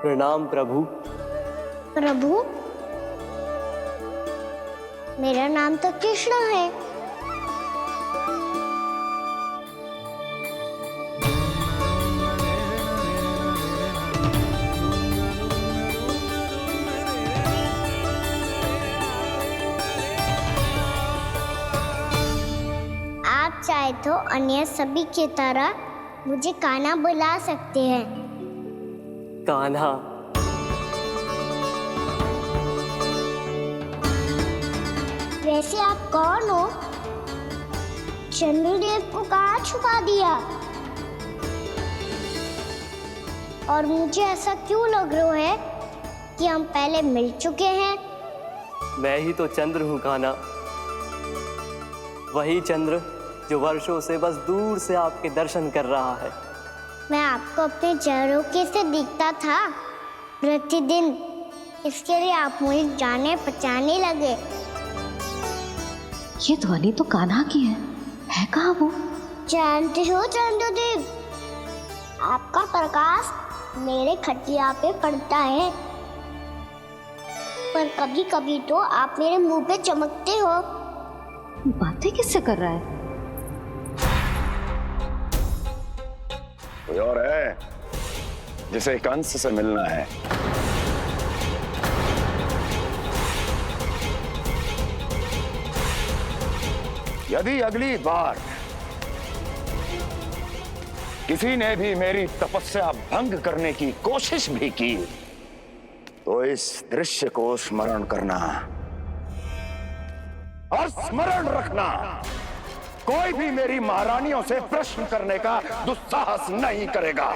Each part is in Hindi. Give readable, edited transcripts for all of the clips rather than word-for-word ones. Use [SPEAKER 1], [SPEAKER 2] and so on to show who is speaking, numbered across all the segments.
[SPEAKER 1] प्रणाम प्रभु।
[SPEAKER 2] प्रभु, मेरा नाम तो कृष्ण है। आप चाहे तो अन्य सभी की तरह मुझे कान्हा बुला सकते हैं।
[SPEAKER 1] कान्हा?
[SPEAKER 2] वैसे आप कौन हो? चंद्रदेव को कहाँ छुपा दिया? और मुझे ऐसा क्यों लग रहा है कि हम पहले मिल चुके हैं?
[SPEAKER 1] मैं ही तो चंद्र हूँ कान्हा, वही चंद्र जो वर्षों से बस दूर से आपके दर्शन कर रहा है।
[SPEAKER 2] मैं आपको अपने झरोखे से दिखता था प्रतिदिन, इसके लिए आप मुझे जाने पहचानने लगे।
[SPEAKER 3] ये ध्वनि तो कान्हा की है कहाँ वो?
[SPEAKER 2] जानते हो चंद्रदेव, आपका प्रकाश मेरे खटिया पे पड़ता है, पर कभी कभी तो आप मेरे मुंह पे चमकते हो।
[SPEAKER 3] बातें किससे कर रहा है?
[SPEAKER 4] कोई और है जिसे कंस से मिलना है? यदि अगली बार किसी ने भी मेरी तपस्या भंग करने की कोशिश भी की तो इस दृश्य को स्मरण करना और स्मरण रखना, कोई भी मेरी महारानियों से प्रश्न करने का दुस्साहस नहीं करेगा।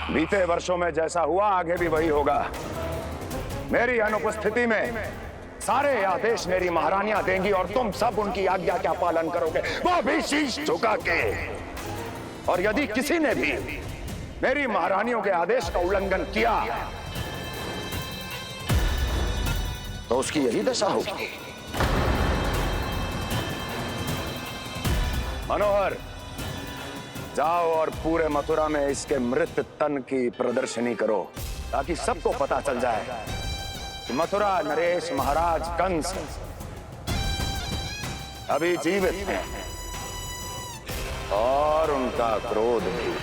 [SPEAKER 4] बीते वर्षों में जैसा हुआ आगे भी वही होगा। मेरी अनुपस्थिति में सारे आदेश मेरी महारानियां देंगी और तुम सब उनकी आज्ञा का पालन करोगे, वो भी शीश झुका के। और यदि किसी ने भी मेरी महारानियों के आदेश का उल्लंघन किया तो उसकी यही दशा होगी। मनोहर, जाओ और पूरे मथुरा में इसके मृत तन की प्रदर्शनी करो ताकि सबको पता चल जाए कि मथुरा नरेश महाराज कंस अभी जीवित हैं और उनका क्रोध भी।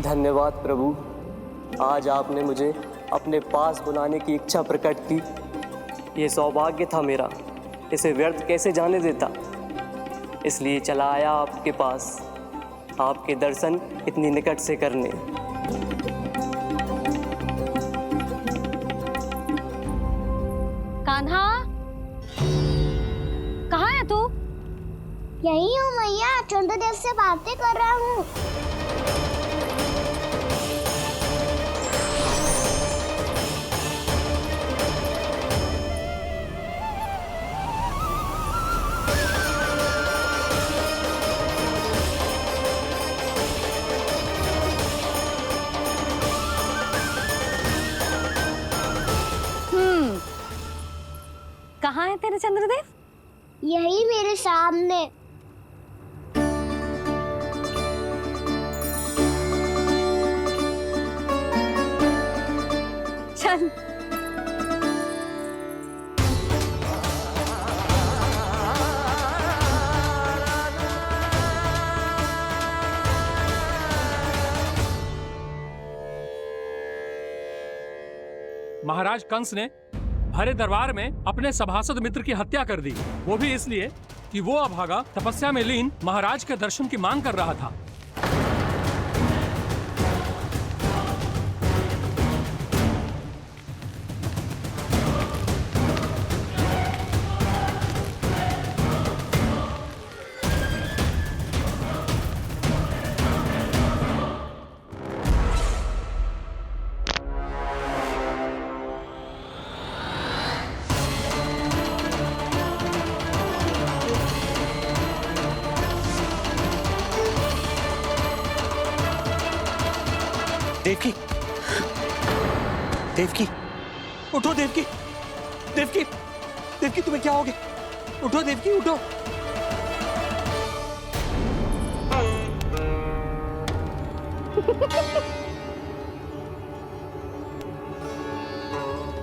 [SPEAKER 1] धन्यवाद प्रभु, आज आपने मुझे अपने पास बुलाने की इच्छा प्रकट की। ये सौभाग्य था मेरा, इसे व्यर्थ कैसे जाने देता। इसलिए चला आया आपके पास, आपके दर्शन इतनी निकट से करने।
[SPEAKER 3] कान्हा, कहाँ है तू?
[SPEAKER 2] यही हूँ मैया, चंद्रदेव से बातें कर रहा हूँ।
[SPEAKER 3] कहाँ है तेरे चंद्रदेव?
[SPEAKER 2] यही मेरे सामने।
[SPEAKER 3] चल।
[SPEAKER 5] महाराज कंस ने भरे दरबार में अपने सभासद मित्र की हत्या कर दी, वो भी इसलिए कि वो अभागा तपस्या में लीन महाराज के दर्शन की मांग कर रहा था।
[SPEAKER 6] देवकी, उठो देवकी, देवकी, देवकी तुम्हें क्या हो गया? उठो देवकी, उठो।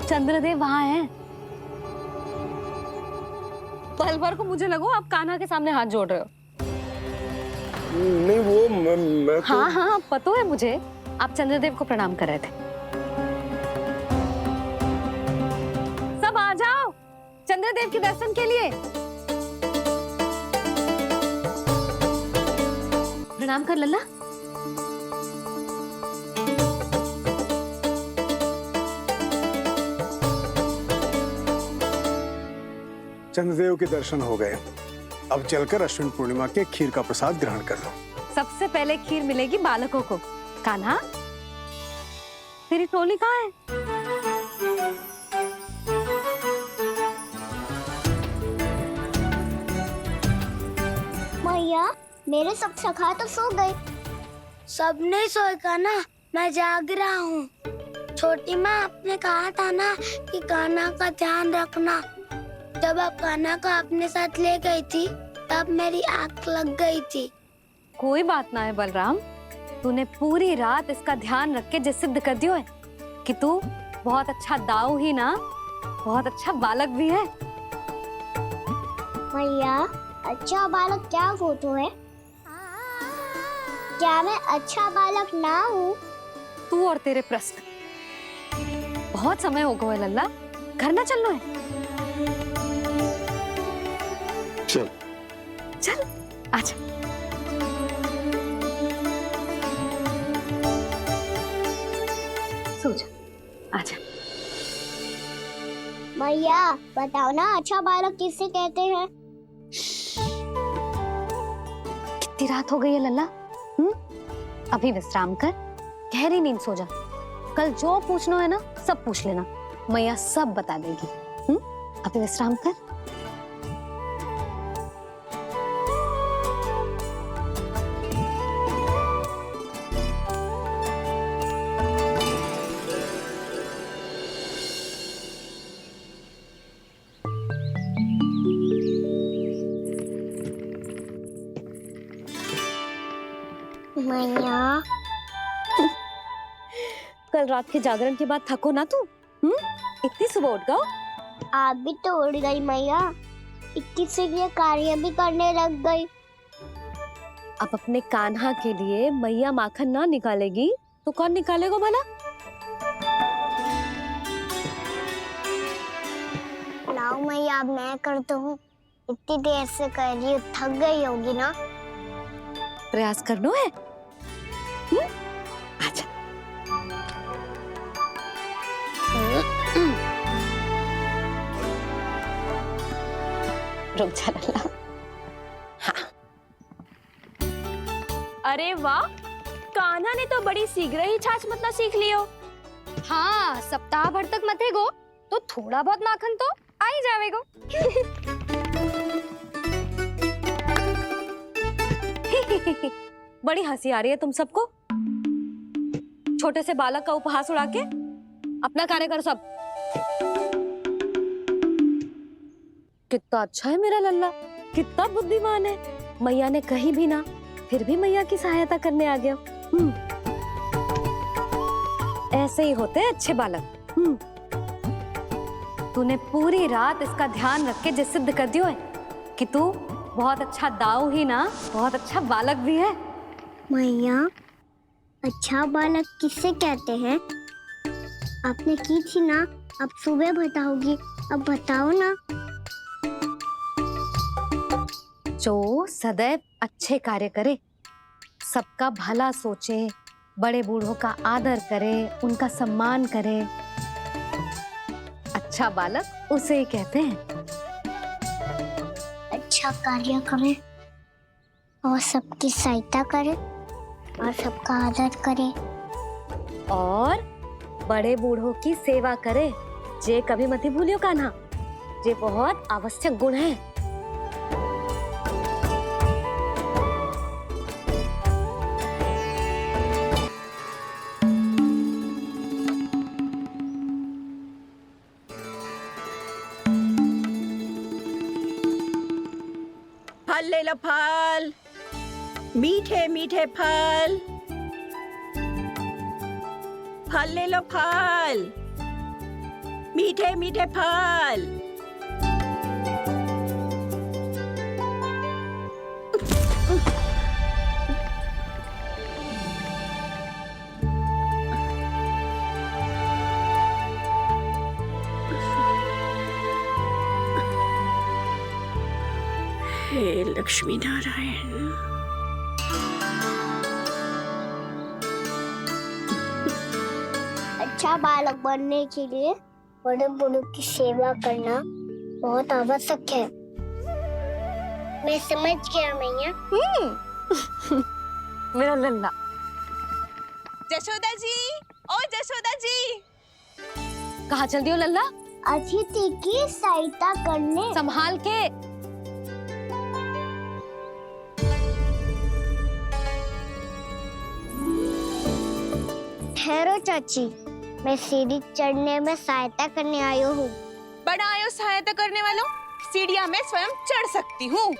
[SPEAKER 3] चंद्रदेव वहां हैं। पल भर को मुझे लगो आप कान्हा के सामने हाथ जोड़ रहे हो।
[SPEAKER 6] नहीं वो मैं तो...
[SPEAKER 3] हाँ हाँ पता है मुझे, आप चंद्रदेव को प्रणाम कर रहे थे। सब आ जाओ चंद्रदेव के दर्शन के लिए। प्रणाम कर लल्ला।
[SPEAKER 7] चंद्रदेव के दर्शन हो गए, अब चलकर अश्विन पूर्णिमा के खीर का प्रसाद ग्रहण कर लो।
[SPEAKER 3] सबसे पहले खीर मिलेगी बालकों को। कान्हा, तेरी टोली कहाँ है?
[SPEAKER 2] मैया, मेरे सब सखा तो सो गए।
[SPEAKER 8] सब नहीं सोएगा ना, मैं जाग रहा हूँ। छोटी माँ, आपने कहा था ना कि कान्हा का ध्यान रखना। जब आप कान्हा को अपने साथ ले गई थी तब मेरी आंख लग गई थी।
[SPEAKER 3] कोई बात ना है बलराम, तूने पूरी रात इसका ध्यान रख के जो सिद्ध कर दियो है कि तू बहुत अच्छा दाऊ ही ना, बहुत अच्छा बालक भी है।
[SPEAKER 2] मैया, अच्छा बालक क्या फोटो है? क्या मैं अच्छा बालक ना हूँ?
[SPEAKER 3] तू और तेरे प्रश्न। बहुत समय हो गया लल्ला, घर ना चलना है।
[SPEAKER 6] चल
[SPEAKER 3] चल आजा। सो जा, आजा।
[SPEAKER 2] मैया, बताओ ना अच्छा बालक किससे कहते हैं?
[SPEAKER 3] कितनी रात हो गई है लल्ला? अभी विश्राम कर, गहरी नींद सो जा। कल जो पूछना है ना सब पूछ लेना, मैया सब बता देगी। अभी विश्राम कर।
[SPEAKER 2] मैया,
[SPEAKER 3] कल रात के जागरण के बाद थको ना तू? इतनी सुबह उठ गओ?
[SPEAKER 2] आप भी तो उड़ गई मैया, इक्कीस से ये कार्य भी करने लग गई।
[SPEAKER 3] अब अपने कान्हा के लिए मैया माखन ना निकालेगी तो कौन निकालेगा भला?
[SPEAKER 2] लाओ मैया, अब मैं करता हूँ। इतनी देर से कर रही हूँ, थक गई होगी ना?
[SPEAKER 3] प्रयास करनो है। आजा। रुक जा लल्ला। हाँ।
[SPEAKER 8] अरे वाह, कान्हा ने तो बड़ी शीघ्र ही छाछ मतना सीख लियो।
[SPEAKER 9] हाँ, सप्ताह भर तक मतेगो तो थोड़ा बहुत माखन तो आ ही जावेगो।
[SPEAKER 3] बड़ी हंसी आ रही है तुम सबको। छोटे से बालक का उपहास उड़ा के अपना कार्य कर सब। कितना अच्छा है मेरा लल्ला, कितना बुद्धिमान है। मैया ने कही भी ना, फिर भी मैया की सहायता करने आ गया। ऐसे ही होते हैं अच्छे बालक। तूने पूरी रात इसका ध्यान रख के जो सिद्ध कर दियो है कि तू बहुत अच्छा दाऊ ही ना, बहुत अच्छा बालक भी है।
[SPEAKER 2] मैया, अच्छा बालक किससे कहते हैं? आपने की थी ना, अब सुबह बताओगी, अब बताओ ना।
[SPEAKER 3] जो सदैव अच्छे कार्य करे, सबका भला सोचे, बड़े बूढ़ों का आदर करे, उनका सम्मान करे, अच्छा बालक उसे ही कहते हैं।
[SPEAKER 2] अच्छा कार्य करे और सबकी सहायता करे और सबका आदर करे
[SPEAKER 3] और बड़े बूढ़ों की सेवा करे। जे कभी मत भूलियो कान्हा, जे बहुत आवश्यक गुण है।
[SPEAKER 10] लो फल, मीठे मीठे फल। फल ले लो फल, मीठे मीठे फल। हे लक्ष्मी नारायण।
[SPEAKER 2] अच्छा बालक बनने के लिए बड़े बड़ों की सेवा करना बहुत आवश्यक है। मैं समझ गया मैया।
[SPEAKER 3] मेरा लल्ला।
[SPEAKER 11] जशोदा जी, ओ जशोदा जी।
[SPEAKER 3] कहाँ चल दी हो लल्ला?
[SPEAKER 2] अतिथि की सहायता करने।
[SPEAKER 3] संभाल के।
[SPEAKER 2] ठहरो चाची, मैं सीढ़ी चढ़ने में सहायता करने आई हूँ।
[SPEAKER 11] बड़ा आयो सहायता करने वालों, सीढ़ियाँ मैं स्वयं चढ़ सकती हूँ।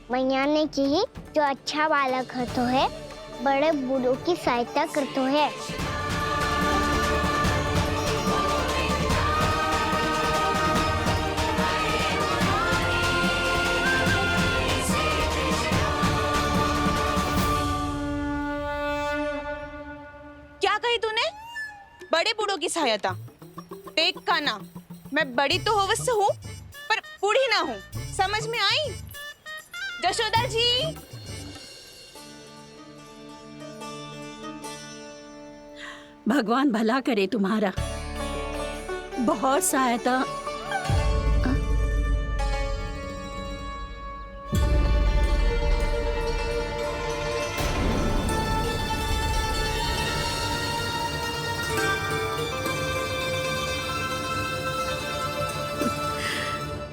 [SPEAKER 2] मैया ने की जो अच्छा बालक होतो है बड़े बूढ़ों की सहायता करतो है।
[SPEAKER 11] क्या कही तूने? बड़े बूढ़ों की सहायता? देख काना, मैं बड़ी तो अवश्य हूँ पर बूढ़ी ना हूँ, समझ में आई? जशोदा जी।
[SPEAKER 10] भगवान भला करे तुम्हारा। बहुत सहायता।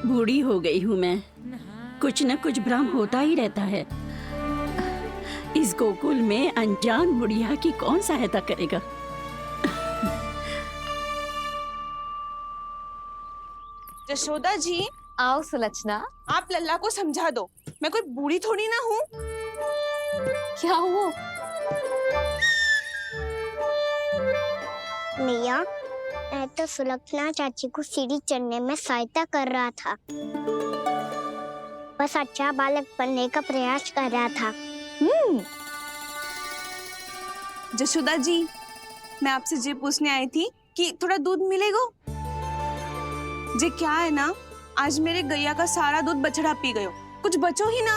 [SPEAKER 10] बूढ़ी हो गई हूँ मैं, कुछ न कुछ भ्रम होता ही रहता है। इस गोकुल में अनजान बुढ़िया की कौन सहायता करेगा?
[SPEAKER 11] जशोदा जी।
[SPEAKER 3] आओ सुलक्षणा।
[SPEAKER 11] आप लल्ला को समझा दो, मैं कोई बूढ़ी थोड़ी ना हूँ।
[SPEAKER 3] क्या हुआ?
[SPEAKER 2] मैया, मैं तो सुलक्षणा चाची को सीढ़ी चढ़ने में सहायता कर रहा था, बस अच्छा बालक बनने का प्रयास कर रहा था।
[SPEAKER 11] जशोदा जी, मैं आपसे ये पूछने आई थी कि थोड़ा दूध मिलेगा? जे क्या है ना, आज मेरे गैया का सारा दूध बछड़ा पी गयो, कुछ बचो ही ना।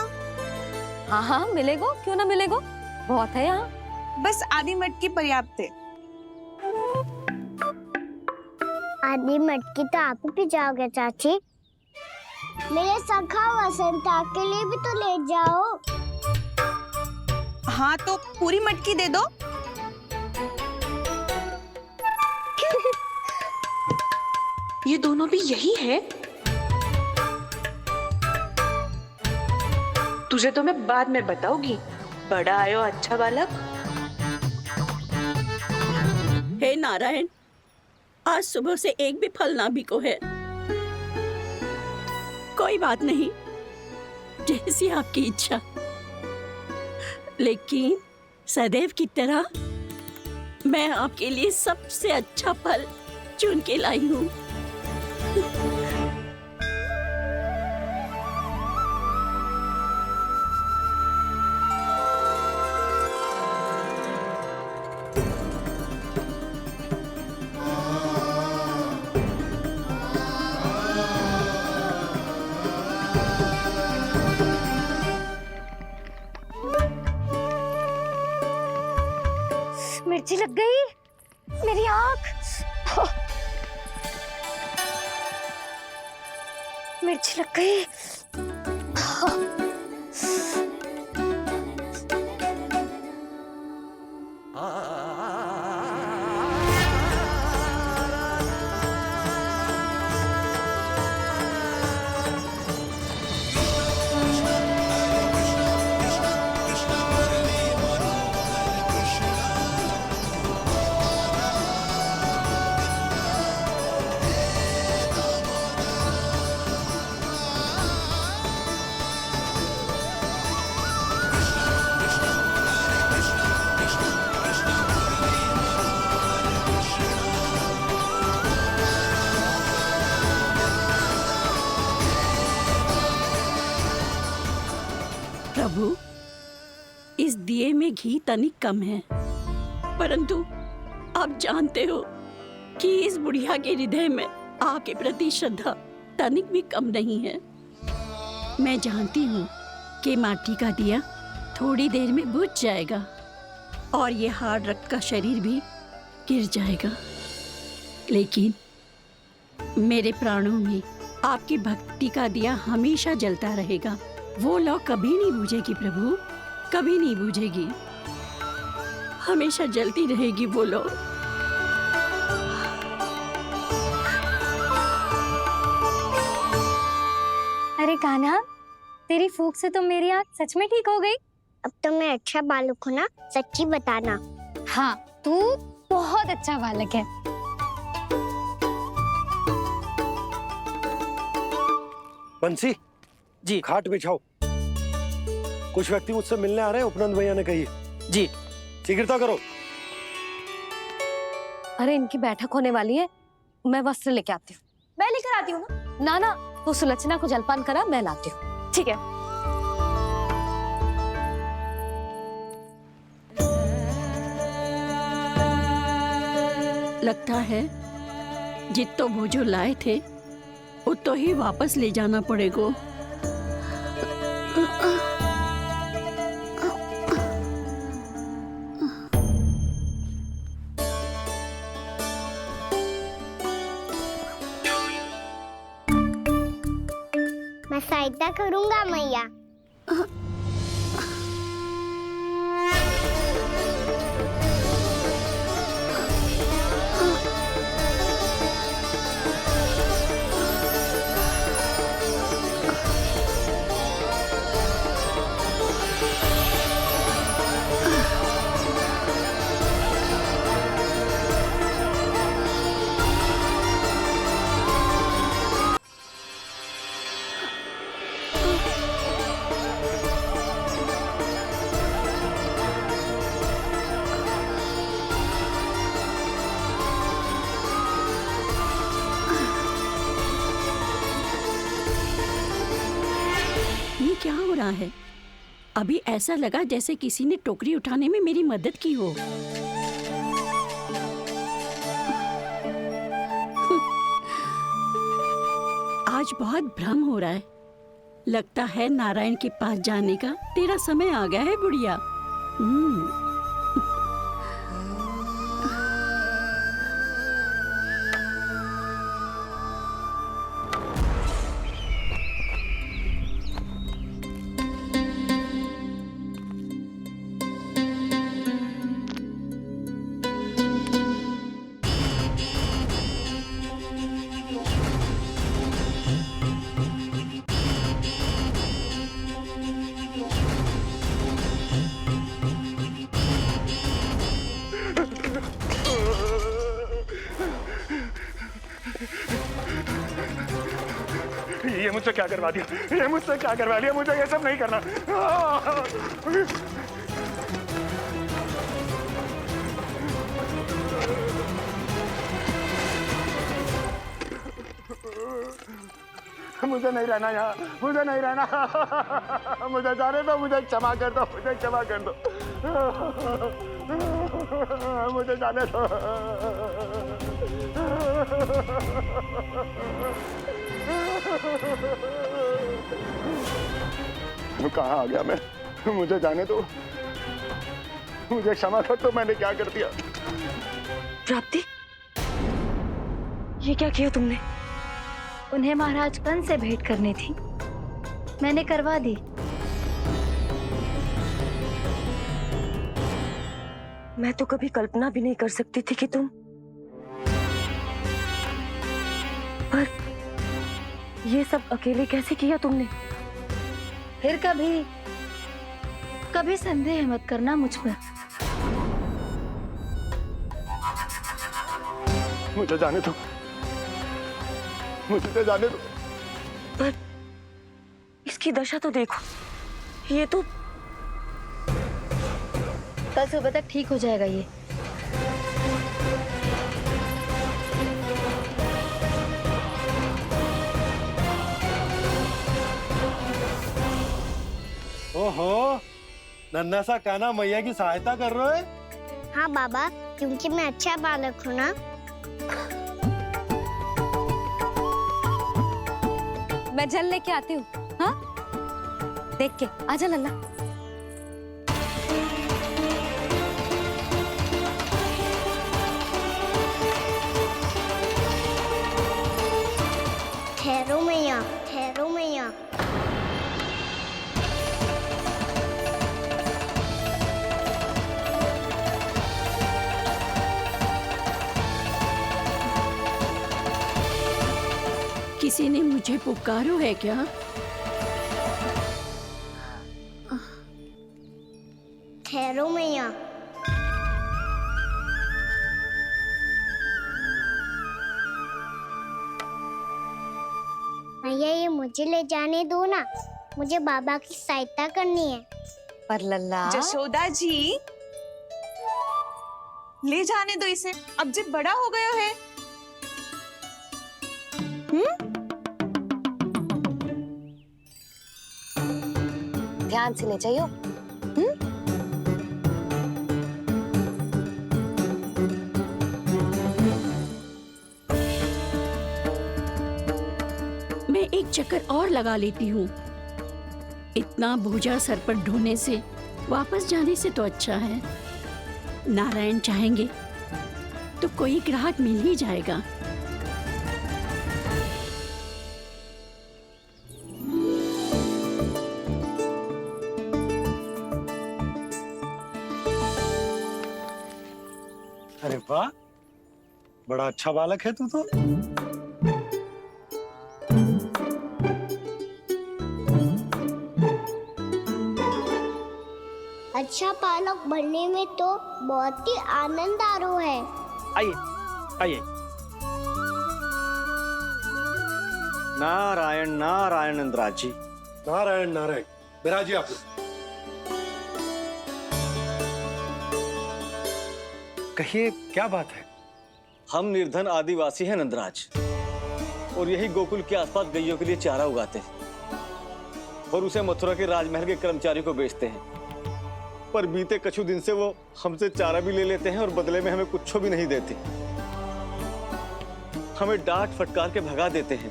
[SPEAKER 3] हाँ हाँ मिलेगो, क्यों ना मिलेगो, बहुत है यहाँ।
[SPEAKER 11] बस आधी मटकी पर्याप्त है।
[SPEAKER 2] आधी मटकी तो आप ही पी जाओगे चाची। मेरे सखा वसंता के लिए भी तो ले जाओ।
[SPEAKER 11] हाँ तो पूरी मटकी दे दो। ये दोनों भी यही है? तुझे तो मैं बाद में बताऊंगी। बड़ा आयो अच्छा बालक।
[SPEAKER 10] हे नारायण, आज सुबह से एक भी फल ना बिको है। कोई बात नहीं, जैसी आपकी इच्छा, लेकिन सदैव की तरह मैं आपके लिए सबसे अच्छा फल चुन के लाई हूँ।
[SPEAKER 9] मिर्ची लग गई, मेरी आँख। मिर्ची लग गई।
[SPEAKER 10] प्रभु, इस दिए में घी तनिक कम है, परंतु आप जानते हो कि इस बुढ़िया के हृदय में आपके प्रति श्रद्धा तनिक भी कम नहीं है। मैं जानती हूँ कि माटी का दिया थोड़ी देर में बुझ जाएगा और ये हार्ड रक्त का शरीर भी गिर जाएगा, लेकिन मेरे प्राणों में आपकी भक्ति का दिया हमेशा जलता रहेगा। वो लौ कभी नहीं बुझेगी प्रभु, कभी नहीं बुझेगी, हमेशा जलती रहेगी वो लौ।
[SPEAKER 9] अरे कान्हा, तेरी फूंक से तो मेरी आँख सच में ठीक हो गई।
[SPEAKER 2] अब तो मैं अच्छा बालक हूँ ना, सच्ची बताना।
[SPEAKER 9] हाँ, तू बहुत अच्छा बालक है।
[SPEAKER 12] बंसी जी, खाट बिछाओ। कुछ व्यक्ति मुझसे मिलने आ रहे हैं, उपनंद भैया ने कही जी। शीघ्रता करो।
[SPEAKER 3] अरे इनकी बैठक होने वाली है, मैं वस्त्र लेके आती हूँ।
[SPEAKER 9] मैं लेकर आती हूँ ना।
[SPEAKER 3] ना ना, तू सुलक्षणा को जलपान करा, मैं लाती हूँ।
[SPEAKER 9] ठीक है।
[SPEAKER 10] लगता है जितो वो जो लाए थे उतो ही वापस ले जाना पड़ेगा।
[SPEAKER 2] मैं सहायता करूंगा मैया।
[SPEAKER 10] क्या हो रहा है? अभी ऐसा लगा जैसे किसी ने टोकरी उठाने में मेरी मदद की हो। आज बहुत भ्रम हो रहा है। लगता है नारायण के पास जाने का तेरा समय आ गया है बुढ़िया।
[SPEAKER 4] ये मुझसे क्या करवा दिया? ये मुझसे क्या करवा दिया? मुझे ये सब नहीं करना। मुझे नहीं रहना यहाँ, मुझे नहीं रहना। मुझे जाने दो, मुझे क्षमा कर दो, मुझे क्षमा कर दो, मुझे जाने दो। कहाँ आ गया मैं? मुझे जाने दो, मुझे क्षमा कर दो। मैंने क्या कर दिया?
[SPEAKER 13] प्राप्ति, ये क्या किया तुमने?
[SPEAKER 3] उन्हें महाराज कंस से भेंट करनी थी, मैंने करवा दी।
[SPEAKER 13] मैं तो कभी कल्पना भी नहीं कर सकती थी कि तुम, पर ये सब अकेले कैसे किया तुमने?
[SPEAKER 3] फिर कभी संदेह मत करना मुझ पर।
[SPEAKER 4] मुझे जाने दो, मुझे जाने दो।
[SPEAKER 13] पर इसकी दशा तो देखो, ये तो
[SPEAKER 3] कल सुबह तक ठीक हो जाएगा ये।
[SPEAKER 12] ओहो, नन्हा सा कान्हा मैया की सहायता कर रहे हो?
[SPEAKER 2] हाँ बाबा, क्योंकि मैं अच्छा बालक हूँ ना।
[SPEAKER 3] मैं जल लेके आती हूँ। हाँ, देख के आजा लल्ला।
[SPEAKER 2] ठहरो मैया, ठहरो मैया।
[SPEAKER 10] किसी ने मुझे पुकारो है क्या?
[SPEAKER 2] ठहरो मैया। मैया, ये मुझे ले जाने दो ना, मुझे बाबा की सहायता करनी है।
[SPEAKER 3] पर लल्ला,
[SPEAKER 11] जशोदा जी, ले जाने दो इसे, अब जब बड़ा हो गया है।
[SPEAKER 3] ध्यान से ले जाइयो।
[SPEAKER 10] मैं एक चक्कर और लगा लेती हूँ। इतना बोझा सर पर ढोने से वापस जाने से तो अच्छा है। नारायण चाहेंगे तो कोई ग्राहक मिल ही जाएगा।
[SPEAKER 12] अरे वाह, बड़ा अच्छा बालक है तू तो।
[SPEAKER 2] अच्छा बालक बनने में तो बहुत ही आनंद आ रहा है।
[SPEAKER 6] आइए आइए। नारायण नारायण नंदराज जी।
[SPEAKER 12] नारायण नारायण। बिराजी आप लोग। कहिए, क्या बात है?
[SPEAKER 6] हम निर्धन आदिवासी हैं नंदराज, और यही गोकुल के आसपास गैयों के लिए चारा उगाते हैं और उसे मथुरा के राजमहल के कर्मचारी को बेचते हैं। पर बीते कुछ दिन से वो हमसे चारा भी ले लेते हैं और बदले में हमें कुछ भी नहीं देते। हमें डांट फटकार के भगा देते हैं।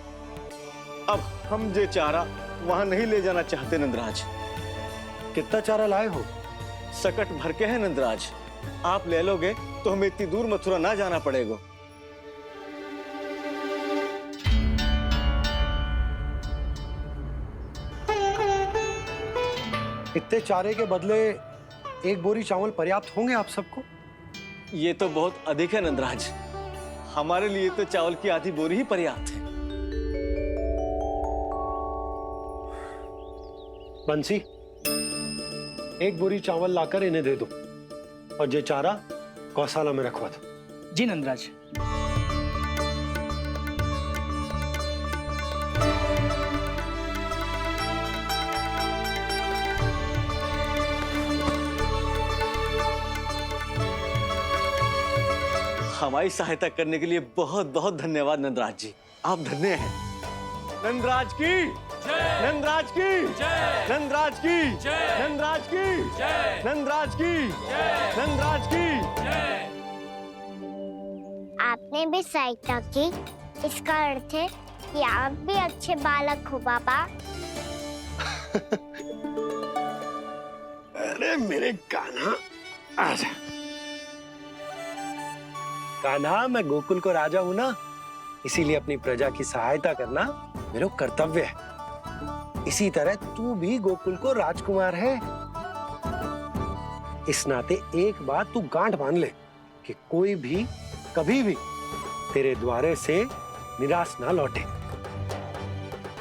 [SPEAKER 6] अब हम ये चारा वहां नहीं ले जाना चाहते नंदराज।
[SPEAKER 12] कितना चारा लाए हो?
[SPEAKER 6] सकट भर के है नंदराज। आप ले लोगे तो हमें इतनी दूर मथुरा ना जाना पड़ेगा।
[SPEAKER 12] इतने चारे के बदले एक बोरी चावल पर्याप्त होंगे आप सबको?
[SPEAKER 6] ये तो बहुत अधिक है नंदराज। हमारे लिए तो चावल की आधी बोरी ही पर्याप्त है।
[SPEAKER 12] बंसी, एक बोरी चावल लाकर इन्हें दे दो और ये चारा गौशाला में रखवा दो।
[SPEAKER 6] जी नंदराज। हमारी सहायता करने के लिए बहुत बहुत धन्यवाद नंदराज जी। आप धन्य हैं। नंदराज की जय, नंदराज की जय, नंदराज की जय, नंदराज की जय, नंदराज की जय, नंदराज की जय।
[SPEAKER 2] आपने भी सहायता की, इसका अर्थ है कि आप भी अच्छे बालक हो बाबा।
[SPEAKER 12] अरे मेरे कान्हा, आजा। कान्हा, मैं गोकुल को राजा हूं ना, इसीलिए अपनी प्रजा की सहायता करना मेरा कर्तव्य है। इसी तरह तू भी गोकुल को राजकुमार है। इस नाते एक बात तू गांठ बांध ले कि कोई भी कभी भी तेरे द्वारे से निराश ना लौटे।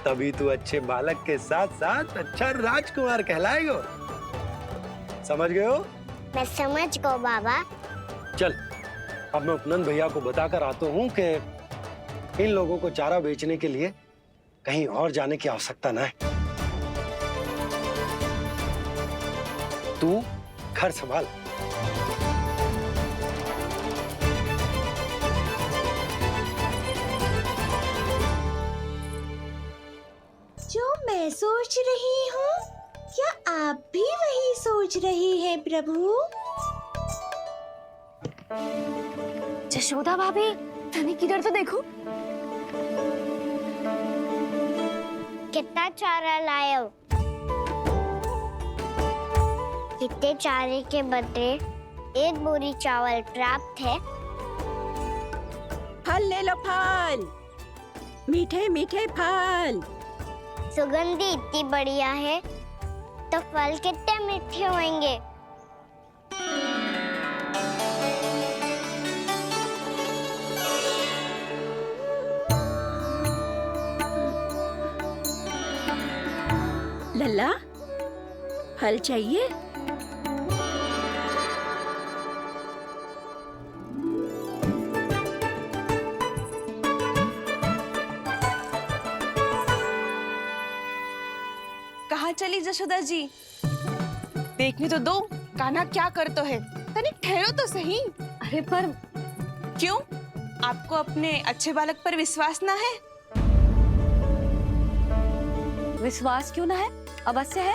[SPEAKER 12] तभी तू अच्छे बालक के साथ साथ अच्छा राजकुमार कहलाएगा। समझ गए हो?
[SPEAKER 2] मैं समझ गो बाबा।
[SPEAKER 12] चल, अब मैं उपनंद भैया को बताकर आता हूँ कि इन लोगों को चारा बेचने के लिए कहीं और जाने की आवश्यकता ना है। तू घर संभाल।
[SPEAKER 14] जो मैं सोच रही हूँ, क्या आप भी वही सोच रही हैं प्रभु?
[SPEAKER 3] जशोदा भाभी, तनिक इधर तो देखो।
[SPEAKER 2] कितना चारा लाए हो? कितने चारे के बदले 1 बोरी चावल प्राप्त है।
[SPEAKER 10] फल ले लो, फल, मीठे मीठे फल।
[SPEAKER 2] सुगंधी इतनी बढ़िया है तो फल कितने मीठे होंगे।
[SPEAKER 10] लल्ला, फल चाहिए?
[SPEAKER 11] कहाँ चली जशोदा जी? देखने तो दो कान्हा क्या करते है। तनिक ठहरो तो सही।
[SPEAKER 3] अरे पर
[SPEAKER 11] क्यों? आपको अपने अच्छे बालक पर विश्वास ना है?
[SPEAKER 3] विश्वास क्यों ना है? अवश्य है।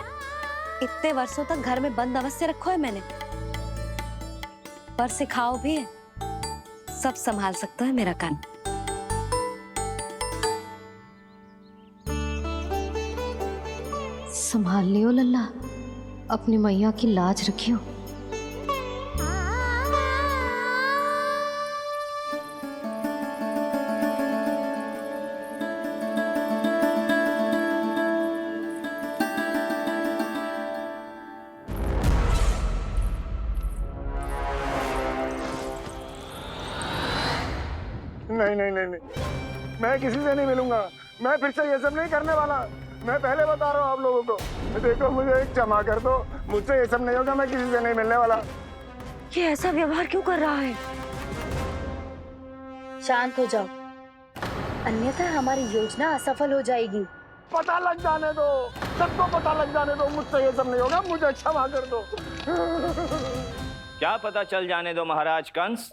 [SPEAKER 3] इतने वर्षों तक घर में बंद अवश्य रखो है मैंने, पर सिखाओ भी है। सब संभाल सकता है मेरा कान। संभाल लियो लल्ला, अपनी मैया की लाज रखियो।
[SPEAKER 4] नहीं नहीं नहीं नहीं, मैं किसी से नहीं मिलूंगा। मैं फिर से ये सब नहीं करने वाला। मैं पहले बता रहा हूँ आप लोगों को। देखो, मुझे एक क्षमा कर दो, मुझसे ये सब नहीं होगा। मैं किसी से नहीं मिलने वाला।
[SPEAKER 13] ये ऐसा व्यवहार क्यों कर रहा है?
[SPEAKER 14] शांत हो जाओ, अन्यथा हमारी योजना असफल हो जाएगी।
[SPEAKER 4] पता लग जाने दो, सबको पता लग जाने दो। मुझसे ये सब नहीं होगा, मुझे क्षमा कर दो।
[SPEAKER 15] क्या पता चल जाने दो महाराज कंस?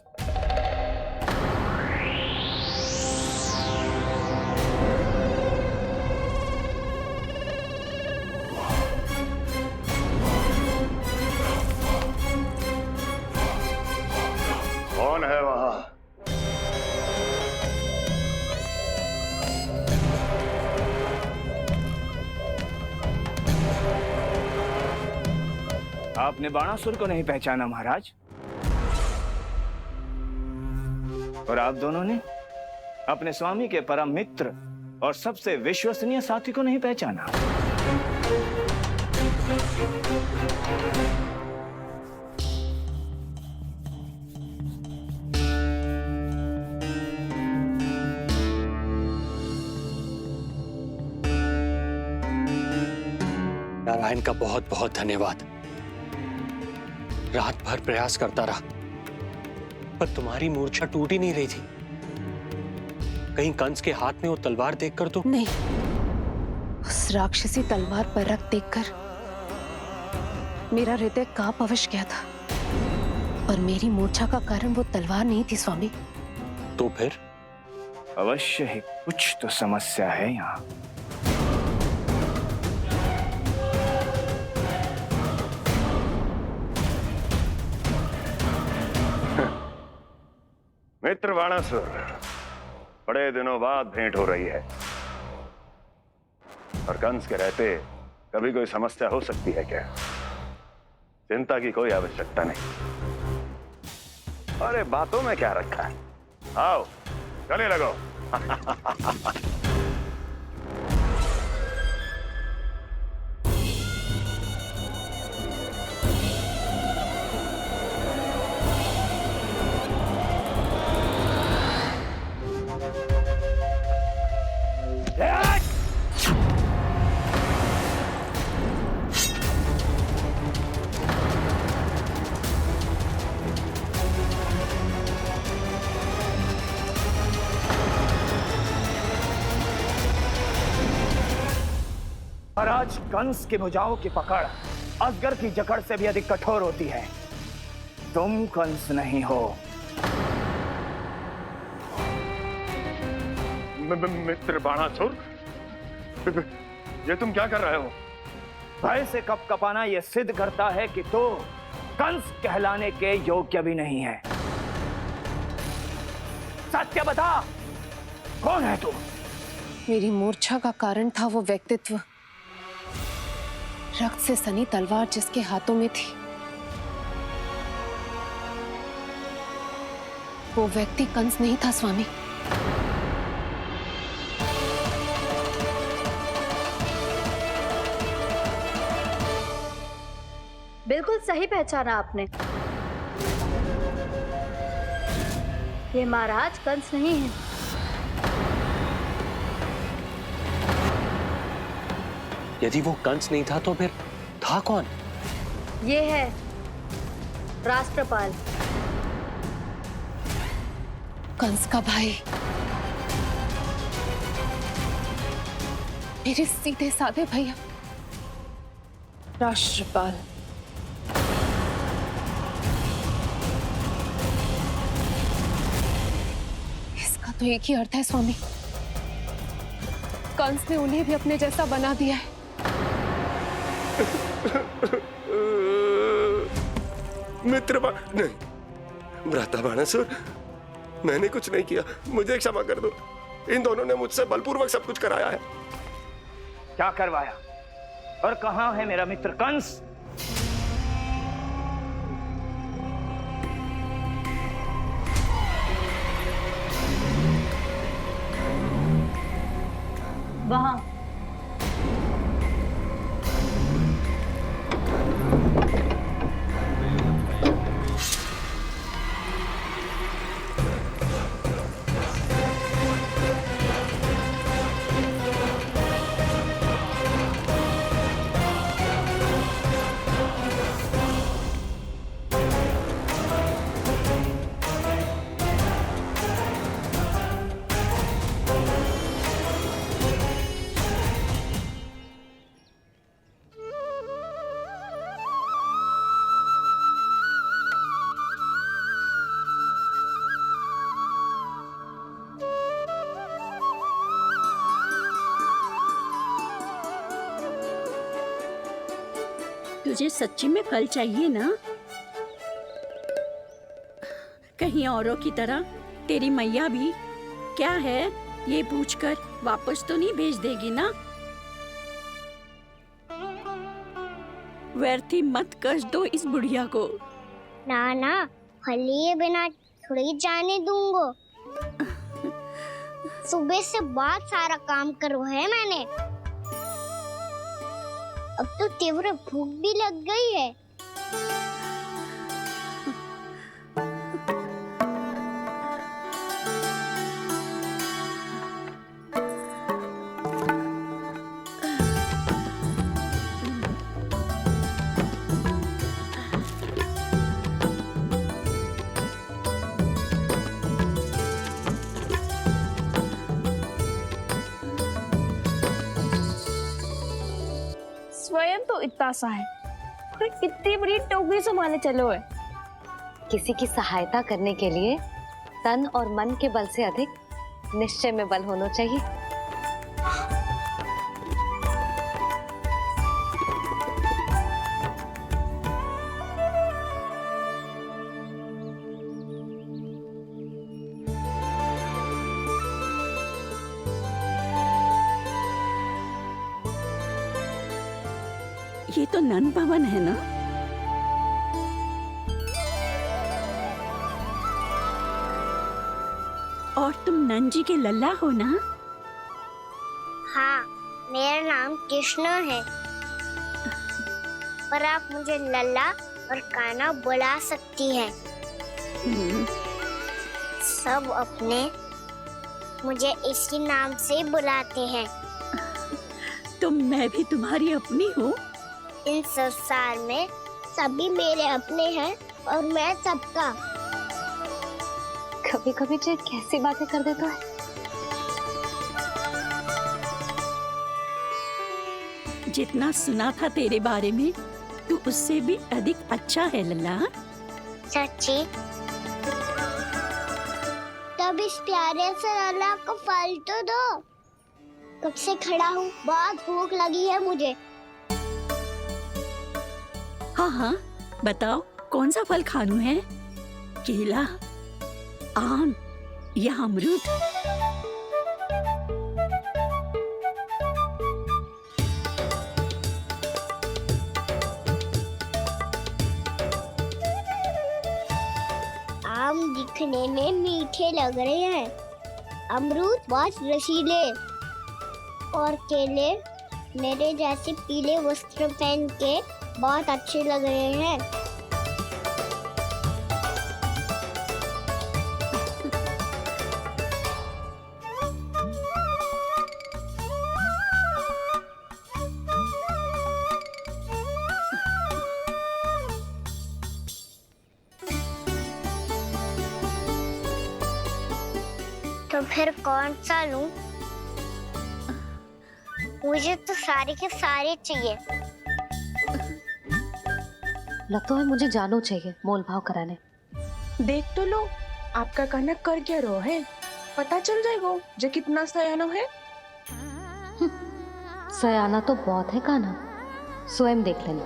[SPEAKER 4] कौन है वहां?
[SPEAKER 15] आपने बाणासुर को नहीं पहचाना महाराज, और आप दोनों ने अपने स्वामी के परम मित्र और सबसे विश्वसनीय साथी को नहीं पहचाना।
[SPEAKER 12] नारायण का बहुत बहुत धन्यवाद। रात भर प्रयास करता रहा, पर तुम्हारी मूर्छा टूट ही नहीं रही थी। कहीं कंस के हाथ में वो तलवार देखकर तो
[SPEAKER 3] नहीं, उस राक्षसी तलवार पर रख देखकर मेरा हृदय कांप अवश्य गया था, पर मेरी मूर्छा का कारण वो तलवार नहीं थी स्वामी।
[SPEAKER 12] तो फिर?
[SPEAKER 15] अवश्य ही कुछ तो समस्या है यहाँ।
[SPEAKER 4] मित्र बाणासुर, बड़े दिनों बाद भेंट हो रही है, और कंस के रहते कभी कोई समस्या हो सकती है क्या? चिंता की कोई आवश्यकता नहीं। अरे बातों में क्या रखा है, आओ गले लगो।
[SPEAKER 15] महाराज कंस की भुजाओं की पकड़ अजगर की जकड़ से भी अधिक कठोर होती है। तुम कंस नहीं हो।
[SPEAKER 4] मित्र बाणासुर, ये तुम क्या कर रहे हो?
[SPEAKER 15] भय से कपकपाना यह सिद्ध करता है कि तो कंस कहलाने के योग्य भी नहीं है। सत्य बता, कौन है तू?
[SPEAKER 16] मेरी मूर्छा का कारण था वो व्यक्तित्व, रक्त से सनी तलवार जिसके हाथों में थी। वो व्यक्ति कंस नहीं था स्वामी।
[SPEAKER 9] बिल्कुल सही पहचाना आपने। ये महाराज कंस नहीं है।
[SPEAKER 1] यदि वो कंस नहीं था तो फिर था कौन?
[SPEAKER 9] ये है राष्ट्रपाल,
[SPEAKER 16] कंस का भाई, मेरे सीधे साधे भैया राष्ट्रपाल। इसका तो एक ही अर्थ है स्वामी, कंस ने उन्हें भी अपने जैसा बना दिया है।
[SPEAKER 17] नहीं, भ्राता बाणासुर, मैंने कुछ नहीं किया, मुझे क्षमा कर दो। इन दोनों ने मुझसे बलपूर्वक सब कुछ कराया है।
[SPEAKER 15] क्या करवाया और कहां है मेरा मित्र कंस?
[SPEAKER 9] वहां।
[SPEAKER 10] तुझे सच्ची में फल चाहिए ना? कहीं औरों की तरह तेरी मैया भी क्या है ये पूछकर वापस तो नहीं भेज देगी ना? व्यर्थ ही मत कष्ट दो इस बुढ़िया को।
[SPEAKER 2] ना ना, फल लिए बिना थोड़ी जाने दूंगो। सुबह से बहुत सारा काम करो है मैंने, अब तो तीव्र भूख भी लग गई है।
[SPEAKER 11] स्वयं तो इतना सा है, फिर कितनी बड़ी टोकरी संभाले चलो है।
[SPEAKER 3] किसी की सहायता करने के लिए तन और मन के बल से अधिक निश्चय में बल होना चाहिए।
[SPEAKER 10] ये तो नन भवन है ना? और तुम नंजी के लल्ला हो ना?
[SPEAKER 2] हाँ, मेरा नाम कृष्ण है, पर आप मुझे लल्ला और कान्हा बुला सकती हैं। सब अपने मुझे इसी नाम से बुलाते हैं।
[SPEAKER 10] तो मैं भी तुम्हारी अपनी हूँ।
[SPEAKER 2] इन संसार में सभी मेरे अपने हैं और मैं सबका।
[SPEAKER 3] कभी कभी जो कैसी बातें कर देता है।
[SPEAKER 10] जितना सुना था तेरे बारे में, तू उससे भी अधिक अच्छा है लल्ला।
[SPEAKER 2] सच्ची? तब इस प्यारे से लल्ला को फल तो दो। कब से खड़ा हूँ, बहुत भूख लगी है मुझे।
[SPEAKER 10] हाँ हाँ, बताओ कौन सा फल खानू है? केला, आम या अमरूद?
[SPEAKER 2] आम दिखने में मीठे लग रहे हैं, अमरूद बहुत रसीले और केले मेरे जैसे पीले वस्त्र पहन के बहुत अच्छे लग रहे हैं। तो फिर कौन सा लूं? मुझे तो सारे के सारे चाहिए।
[SPEAKER 3] लगता है मुझे जानू चाहिए मोल भाव कराने।
[SPEAKER 11] देख तो लो, आपका कान्हा कर क्या रहा है, पता चल जाएगा जो कितना सयाना है।
[SPEAKER 3] सयाना तो बहुत है कान्हा, स्वयं देख लेना।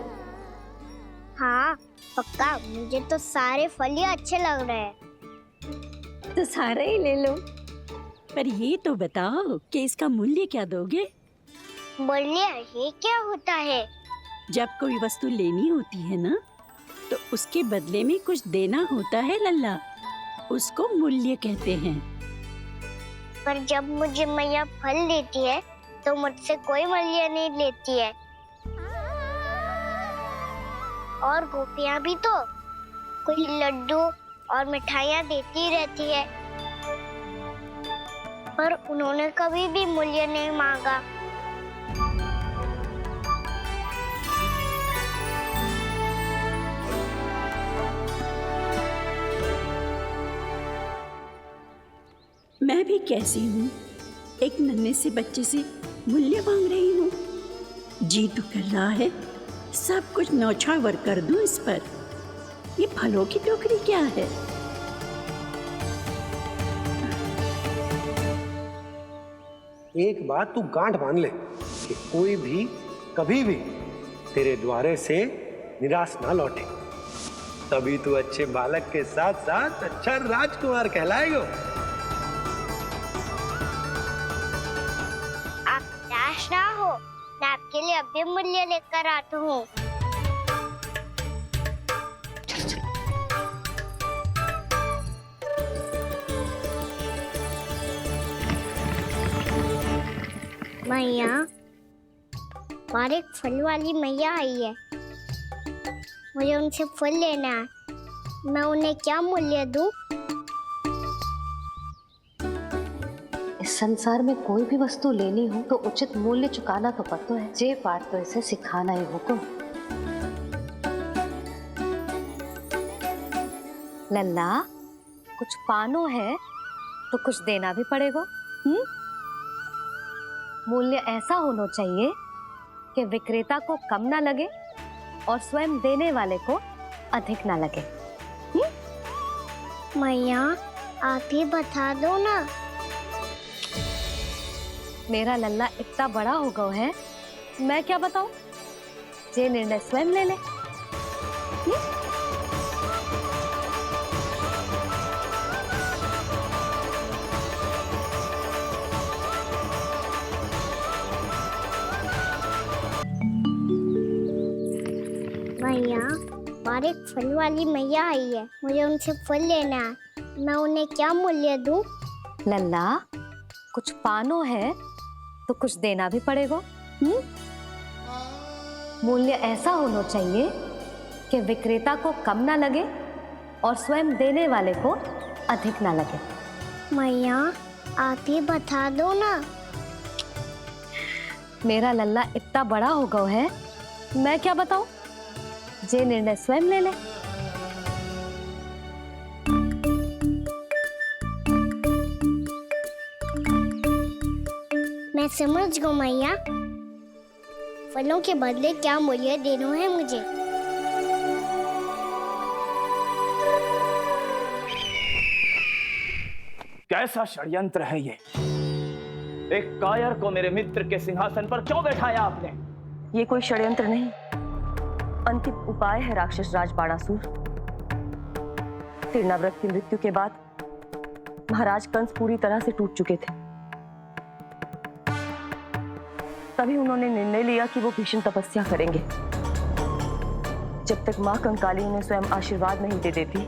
[SPEAKER 2] हाँ पक्का, मुझे तो सारे फल ही अच्छे लग रहे हैं।
[SPEAKER 10] तो सारा ही ले लो। पर ये तो बताओ कि इसका मूल्य क्या दोगे?
[SPEAKER 2] मूल्य ये क्या होता है?
[SPEAKER 10] जब कोई वस्तु लेनी होती है ना, तो उसके बदले में कुछ देना होता है लल्ला, उसको मूल्य कहते हैं।
[SPEAKER 2] पर जब मुझे मैया फल देती है तो मुझसे कोई मूल्य नहीं लेती है। और गोपियां भी तो कोई लड्डू और मिठाइयाँ देती रहती है, पर उन्होंने कभी भी मूल्य नहीं मांगा।
[SPEAKER 10] मैं भी कैसी हूँ, एक नन्हे से बच्चे से मूल्य मांग रही हूँ। जी तो कर रहा है सब कुछ न्यौछावर कर दूं इस पर। ये फलों की टोकरी क्या है?
[SPEAKER 12] एक बात तू गांठ बांध ले कि कोई भी कभी भी तेरे द्वारे से निराश ना लौटे, तभी तू अच्छे बालक के साथ साथ अच्छा राजकुमार कहलाएगा।
[SPEAKER 2] आप निराश ना हो, मैं आपके लिए अभी मूल्य लेकर आता हूँ। मैया, और एक फल वाली मैया आई है, मुझे उनसे फल लेना है। मैं उन्हें क्या मूल्य दूं?
[SPEAKER 3] इस संसार में कोई भी वस्तु लेनी हो तो उचित मूल्य चुकाना तो पड़ता है। जे पाठ तो इसे सिखाना ही होगा। लल्ला, कुछ पानो है तो कुछ देना भी पड़ेगा। मूल्य ऐसा होना चाहिए कि विक्रेता को कम ना लगे और स्वयं देने वाले को अधिक ना लगे।
[SPEAKER 2] मैया, आप ही बता दो ना।
[SPEAKER 3] मेरा लल्ला इतना बड़ा हो गया है, मैं क्या बताऊं? ये निर्णय स्वयं ले ले।
[SPEAKER 2] मैया, और एक फल वाली मैया आई है, मुझे उनसे फल लेना है। मैं उन्हें क्या मूल्य दूं?
[SPEAKER 3] लल्ला, कुछ पानो है तो कुछ देना भी पड़ेगा। मूल्य ऐसा होना चाहिए कि विक्रेता को कम ना लगे और स्वयं देने वाले को अधिक ना लगे।
[SPEAKER 2] मैया आप ही बता दो ना।
[SPEAKER 3] मेरा लल्ला इतना बड़ा हो गया है, मैं क्या बताऊं? जे निर्णय स्वयं ले ले।
[SPEAKER 2] मैं समझ गई मैया, फलों के बदले क्या मूल्य देना है मुझे।
[SPEAKER 15] कैसा षड्यंत्र है ये? एक कायर को मेरे मित्र के सिंहासन पर क्यों बैठाया आपने?
[SPEAKER 13] ये कोई षड्यंत्र नहीं, अंतिम उपाय है राक्षस राज बाणासुर। तीर्णाव्रत की मृत्यु के बाद महाराज कंस पूरी तरह से टूट चुके थे। तभी उन्होंने निर्णय लिया कि वो भीषण तपस्या करेंगे। जब तक मां कंकाली उन्हें स्वयं आशीर्वाद नहीं दे देती,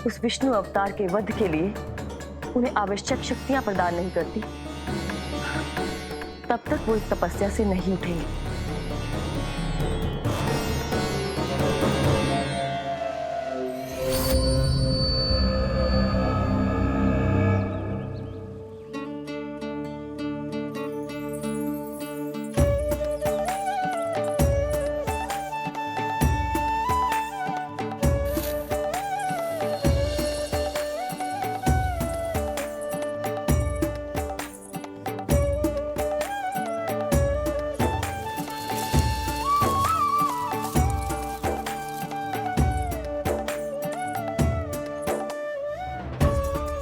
[SPEAKER 13] उस विष्णु अवतार के वध के लिए उन्हें आवश्यक शक्तियां प्रदान नहीं करती, तब तक वो इस तपस्या से नहीं उठेंगे।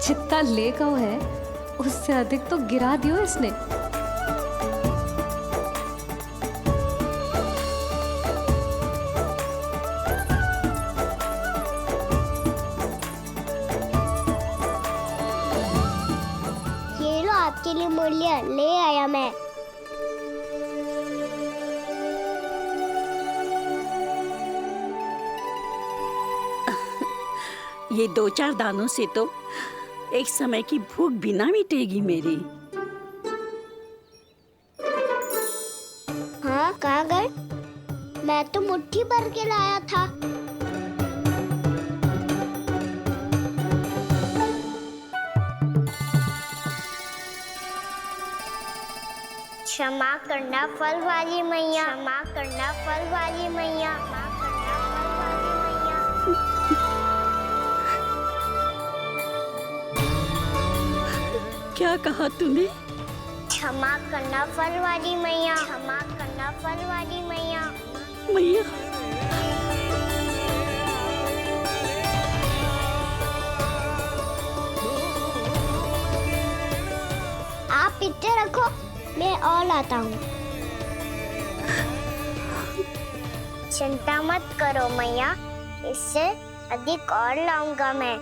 [SPEAKER 3] जितना ले गओ है उससे अधिक तो गिरा दियो इसने।
[SPEAKER 2] ये लो आपके लिए मूल्य ले आया मैं।
[SPEAKER 10] ये 2-4 दानों से तो एक समय की भूख भी ना मिटेगी मेरी।
[SPEAKER 2] हाँ कहाँ गए? मैं तो मुट्ठी भर के लाया था। क्षमा करना फल वाली मैया, क्षमा करना फल वाली मैया,
[SPEAKER 10] क्या कहा तूने?
[SPEAKER 2] क्षमा करना फल वाली मैया, क्षमा करना फल वाली मैया।
[SPEAKER 10] मैया
[SPEAKER 2] आप इतने रखो, मैं और लाता हूँ। चिंता मत करो मैया, इससे अधिक और लाऊंगा मैं।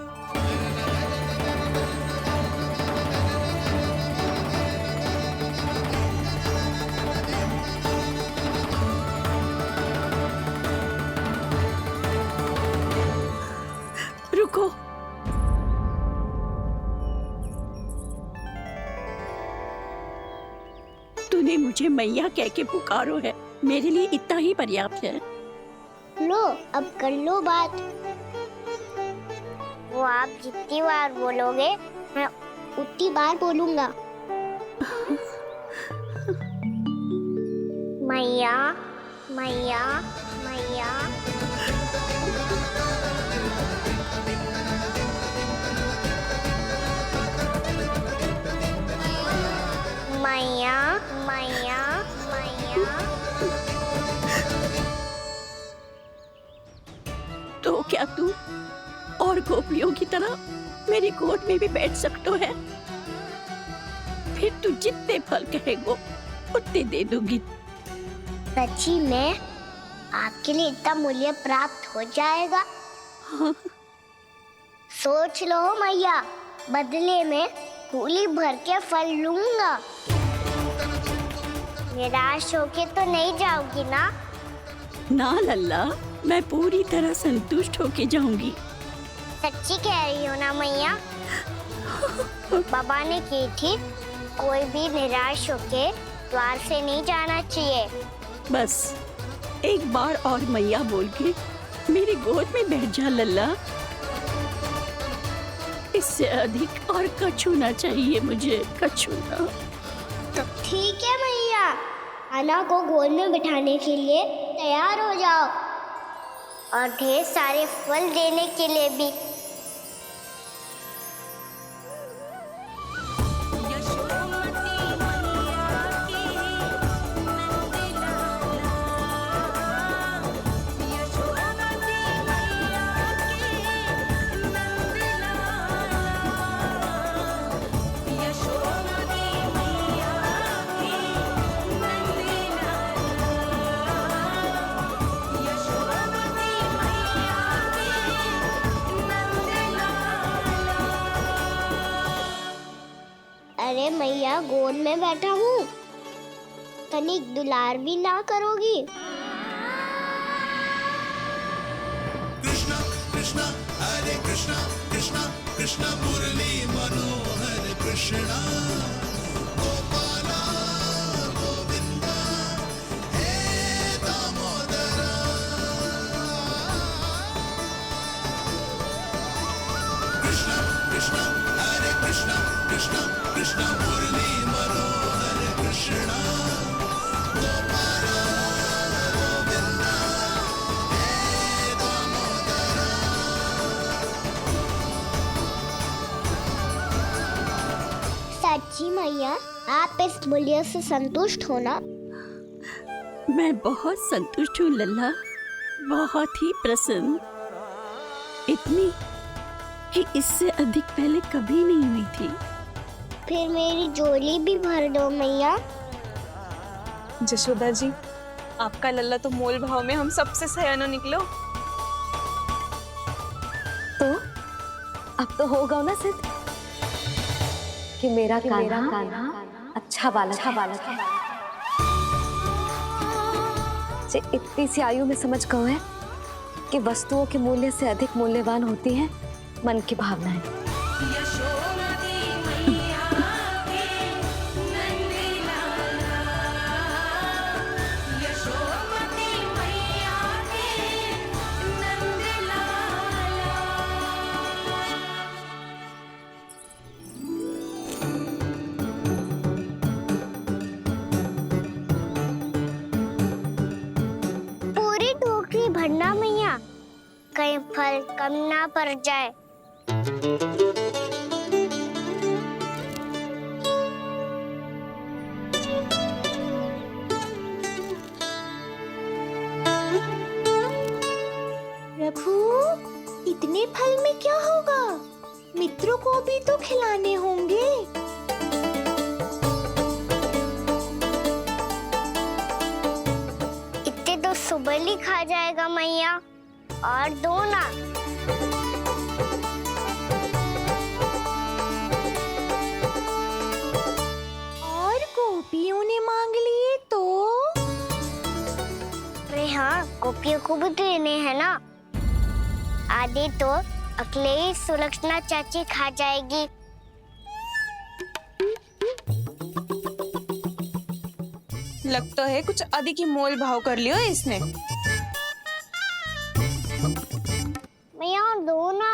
[SPEAKER 10] रुको, तूने मुझे मैया कह के पुकारो है, मेरे लिए इतना ही पर्याप्त है।
[SPEAKER 2] लो अब कर लो बात। वो आप जितनी बार बोलोगे मैं उतनी बार बोलूंगा। मैया मैया मैया। मैया मैया मैया।
[SPEAKER 10] तो क्या तू और गोपियों की तरह मेरी गोद में भी बैठ सकते है? फिर तू जितने फल कहेगो उतने दे दूंगी।
[SPEAKER 2] सच्ची में आपके लिए इतना मूल्य प्राप्त हो जाएगा?
[SPEAKER 10] हाँ।
[SPEAKER 2] सोच लो मैया, बदले में कूली भर के फल लूंगा। निराश होके तो नहीं जाओगी ना?
[SPEAKER 10] ना लल्ला, मैं पूरी तरह संतुष्ट होके जाऊंगी।
[SPEAKER 2] सच्ची कह रही हो ना मैया? बाबा ने की थी, कोई भी निराश होके द्वार से नहीं जाना चाहिए।
[SPEAKER 10] बस एक बार और मैया बोल के मेरी गोद में बैठ जा लल्ला। इससे अधिक और कछु ना चाहिए मुझे, कछु ना।
[SPEAKER 2] ठीक है मैया, कान्हा को गोद में बिठाने के लिए तैयार हो जाओ और ढेर सारे फल देने के लिए भी। अरे मैया, गोद में बैठा हूँ, तनिक दुलार भी ना करोगी?
[SPEAKER 18] कृष्णा कृष्णा हरे कृष्णा कृष्णा कृष्णा मुरली मनोहर कृष्णा गोपाला गोविंदा हे दामोदरा। कृष्णा कृष्णा हरे कृष्णा कृष्णा कृष्णा मुरली मनोहर कृष्णा गोपाला गोविंदा हे दामोदरा।
[SPEAKER 2] सच्ची मैया, आप इस मूल्य से संतुष्ट हो ना?
[SPEAKER 10] मैं बहुत संतुष्ट हूँ लल्ला, बहुत ही प्रसन्न। इतनी कि इससे अधिक पहले कभी नहीं हुई थी।
[SPEAKER 2] फिर मेरी झोली भी भर दो मैया।
[SPEAKER 11] जशोदा जी, आपका लल्ला तो मोल भाव में हम सबसे सयाना निकलो।
[SPEAKER 3] तो अब तो होगा ना सिद्ध कि मेरा कान्हा अच्छा बालक है। जे इतनी सी आयु में समझ गए है कि वस्तुओं के मूल्य से अधिक मूल्यवान होती है मन की भावनाएं।
[SPEAKER 2] पूरी टोकरी भरना मैया, कहीं फल कम ना पड़ जाए।
[SPEAKER 14] प्रभु, इतने फल में क्या होगा? मित्रों को भी तो खिलाने होंगे।
[SPEAKER 2] इतने तो सुबह ही खा जाएगा मैया, और दो ना।
[SPEAKER 14] और गोपियों ने मांग लिए तो?
[SPEAKER 2] अरे हाँ, गोपियों को भी देने हैं ना। आधे तो अकेले ही सुलक्षणा चाची खा जाएगी।
[SPEAKER 11] लगता है कुछ अधिक ही मोल भाव कर लियो इसने।
[SPEAKER 2] मैया, और दो ना।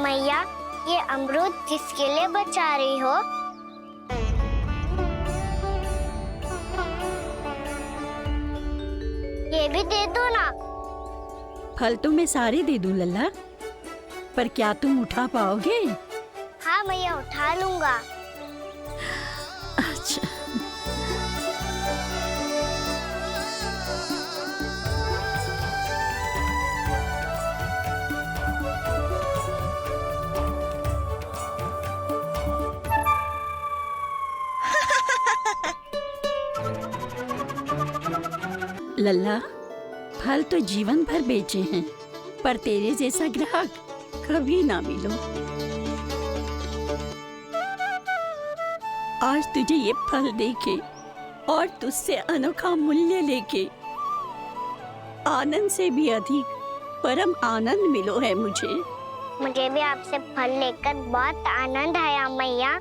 [SPEAKER 2] मैया, ये अमरूद किसके लिए बचा रही हो? ये भी दे दो ना।
[SPEAKER 10] फल तो मैं सारे दे दूं लल्ला, पर क्या तुम उठा पाओगे?
[SPEAKER 2] हाँ मैया, उठा लूंगा।
[SPEAKER 10] अच्छा। लल्ला, फल तो जीवन भर बेचे हैं, पर तेरे जैसा ग्राहक कभी ना मिलो। आज तुझे ये फल देके और तुझसे अनोखा मूल्य लेके आनंद से भी अधिक परम आनंद मिलो है मुझे।
[SPEAKER 2] मुझे भी आपसे फल लेकर बहुत आनंद आया मैया।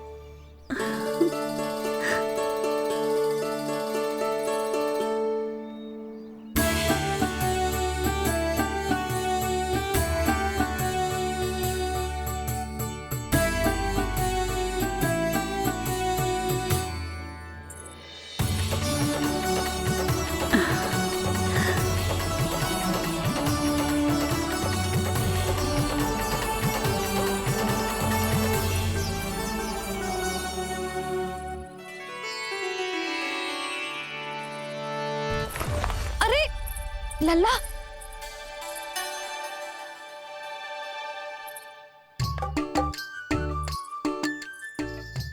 [SPEAKER 16] लल्ला,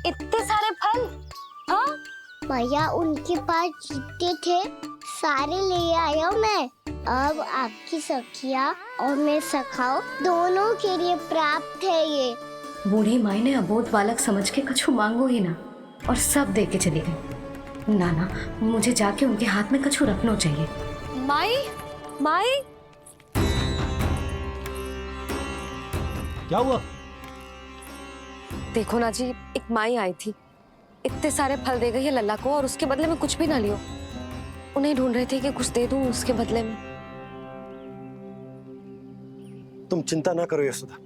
[SPEAKER 2] इतने सारे फल? हाँ भैया, उनके पास जितने थे सारे ले आया मैं। अब आपकी सखिया और मैं सखाओ दोनों के लिए प्राप्त है ये।
[SPEAKER 3] बूढ़ी माई ने अबोध बालक समझ के कछु मांगो ही ना और सब दे के चली गई। नाना, मुझे जाके उनके हाथ में कछु रखना चाहिए।
[SPEAKER 16] माई, माई,
[SPEAKER 12] क्या हुआ?
[SPEAKER 16] देखो ना जी, एक माई आई थी, इतने सारे फल दे गई है लल्ला को और उसके बदले में कुछ भी ना लियो। उन्हें ढूंढ रहे थे कि कुछ दे दूं उसके बदले में।
[SPEAKER 12] तुम चिंता ना करो यशोदा,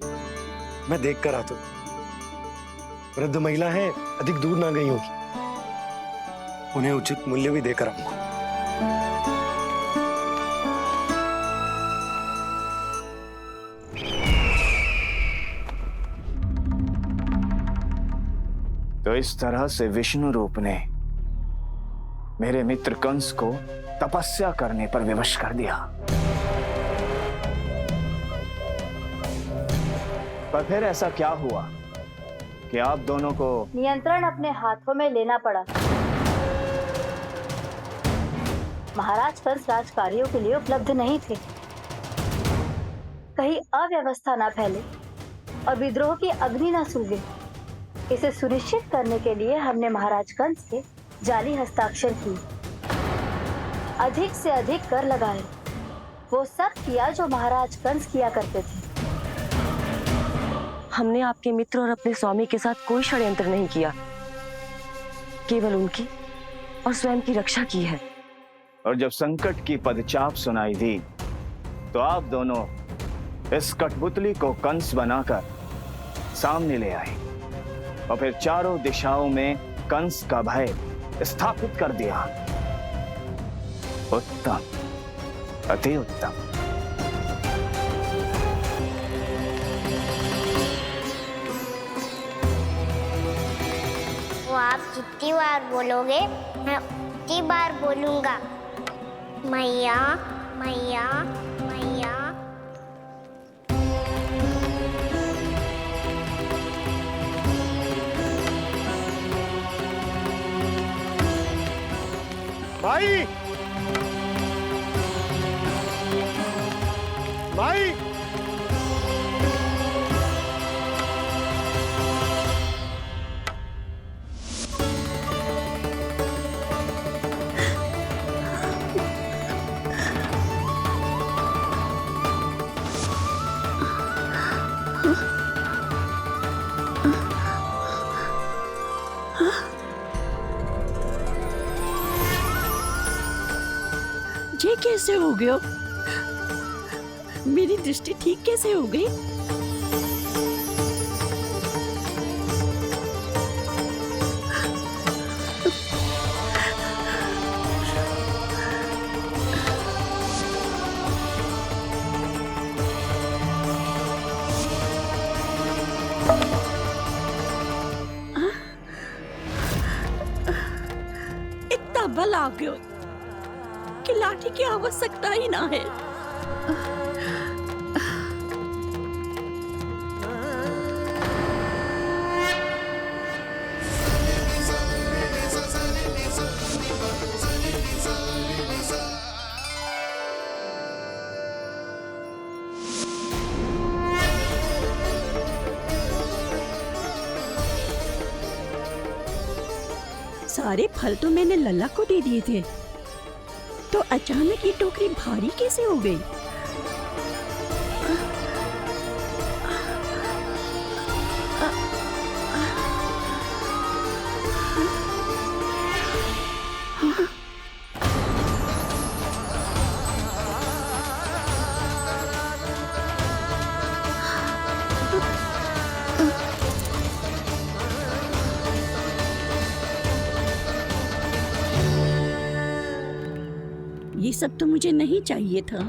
[SPEAKER 12] मैं देख कर आता हूं। वृद्ध महिला है, अधिक दूर ना गई होगी, उन्हें उचित मूल्य भी देकर आऊंगा।
[SPEAKER 15] तो इस तरह से विष्णु रूप ने मेरे मित्र कंस को तपस्या करने पर विवश कर दिया। पर फिर ऐसा क्या हुआ कि आप दोनों को
[SPEAKER 19] नियंत्रण अपने हाथों में लेना पड़ा? महाराज कंस राजकार्यों के लिए उपलब्ध नहीं थे। कहीं अव्यवस्था ना फैले और विद्रोह की अग्नि ना सूझे, इसे सुनिश्चित करने के लिए हमने महाराज कंस के जाली हस्ताक्षर किए, अधिक से अधिक कर लगाए। वो सब किया जो महाराज कंस किया करते थे।
[SPEAKER 13] हमने आपके मित्र और अपने स्वामी के साथ कोई षड्यंत्र नहीं किया, केवल उनकी और स्वयं की रक्षा की है।
[SPEAKER 15] और जब संकट की पदचाप सुनाई दी तो आप दोनों इस कठपुतली को कंस बनाकर सामने ले आए और फिर चारों दिशाओं में कंस का भय स्थापित कर दिया। उत्तम, अति उत्तम।
[SPEAKER 2] वो आप जितनी बार बोलोगे मैं उतनी बार बोलूंगा। मैया, मैया, मैया।
[SPEAKER 12] माई, माई,
[SPEAKER 10] ये कैसे हो गया? मेरी दृष्टि ठीक कैसे हो गई? इतना बल आ गया कि लाठी की आवश्यकता ही ना है। सारे फल तो मैंने लल्ला को दे दिए थे, तो अचानक ये टोकरी भारी कैसे हो गई? ये सब तो मुझे नहीं चाहिए था।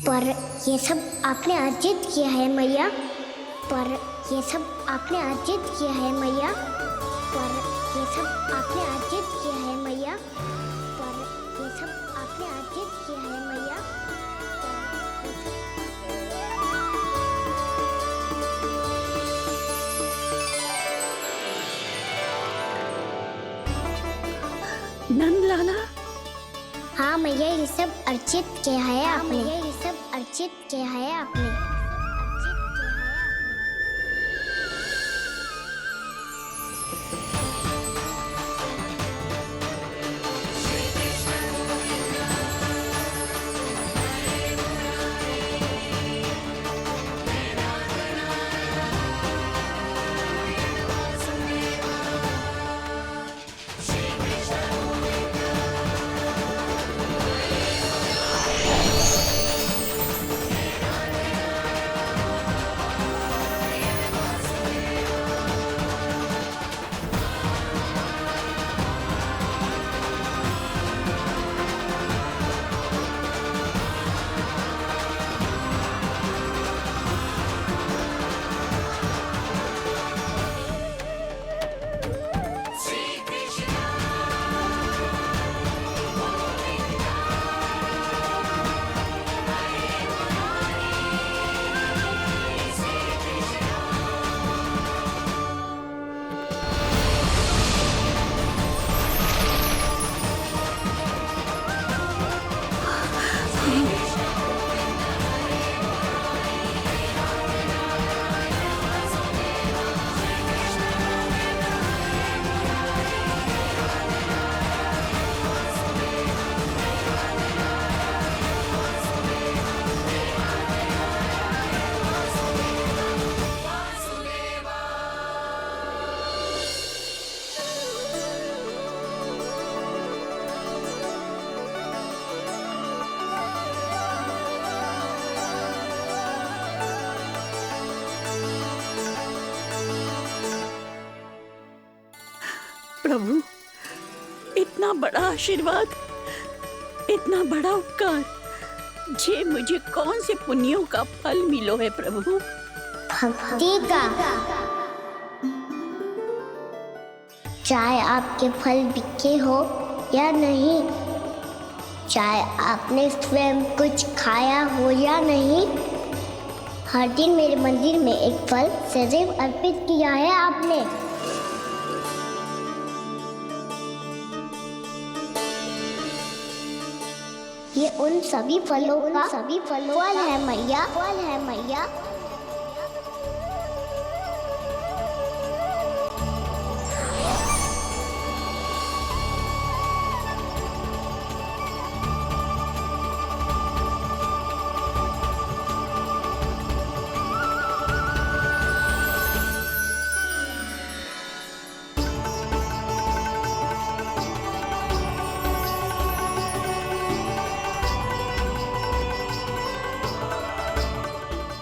[SPEAKER 2] पर ये सब आपने अर्जित किया है मैया। पर ये सब आपने अर्जित किया है मैया। पर ये सब आपने अर्जित किया है मैया। पर ये सब आपने अर्जित किया है मैया।
[SPEAKER 10] नंद लाला,
[SPEAKER 2] हाँ मैया, ये सब अर्जित किया है आपने। ये सब अर्जित किया है आपने।
[SPEAKER 10] प्रभु, इतना बड़ा आशीर्वाद, इतना बड़ा उपकार, जे मुझे कौन से पुण्यों का फल मिलो है प्रभु?
[SPEAKER 2] भक्ति का। चाहे आपके फल बिके हो या नहीं, चाहे आपने स्वयं कुछ खाया हो या नहीं, हर दिन मेरे मंदिर में एक फल सदैव अर्पित किया है आपने। ये उन सभी फलों का फल है मैया। फल है मैया।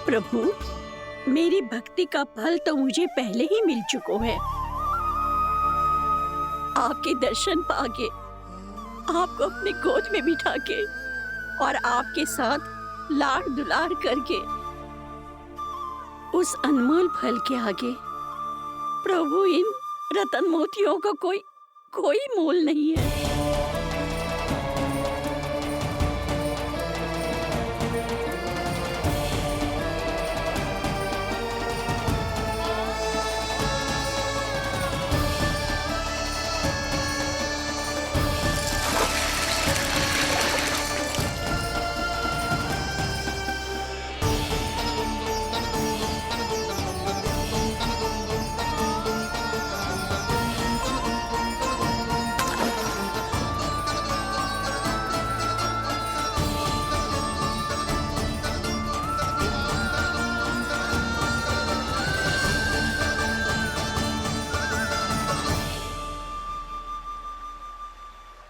[SPEAKER 10] प्रभु, मेरी भक्ति का फल तो मुझे पहले ही मिल चुका है। आपके दर्शन पाके, आपको अपने गोद में बिठा के और आपके साथ लाड दुलार करके, उस अनमोल फल के आगे प्रभु इन रतन मोतियों का कोई मोल नहीं है।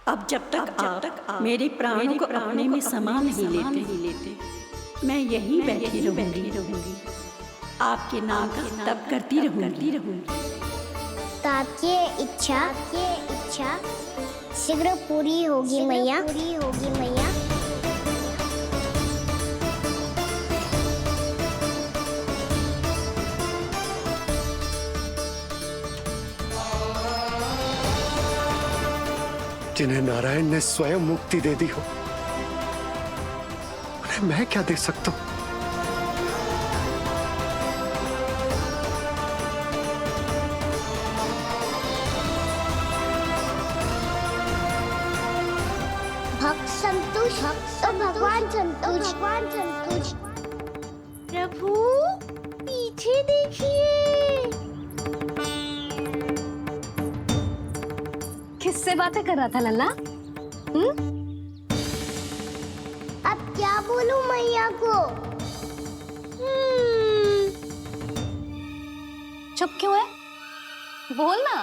[SPEAKER 10] अब जब तक आप मेरे प्राणों को अपने में समा नहीं लेते मैं यहीं बैठी रहूंगी आपके नाम का तप करती रहूंगी
[SPEAKER 2] तो आपकी इच्छा शीघ्र पूरी होगी मैया।
[SPEAKER 7] जिन्हें नारायण ने स्वयं मुक्ति दे दी हो, उन्हें मैं क्या दे सकता हूं?
[SPEAKER 2] भक्त संतोष तो भगवान संतोष।
[SPEAKER 14] प्रभु पीछे देखिए।
[SPEAKER 3] किससे बातें कर रहा था लल्ला?
[SPEAKER 2] अब क्या बोलूं मैया को?
[SPEAKER 3] चुप क्यों है? बोल ना।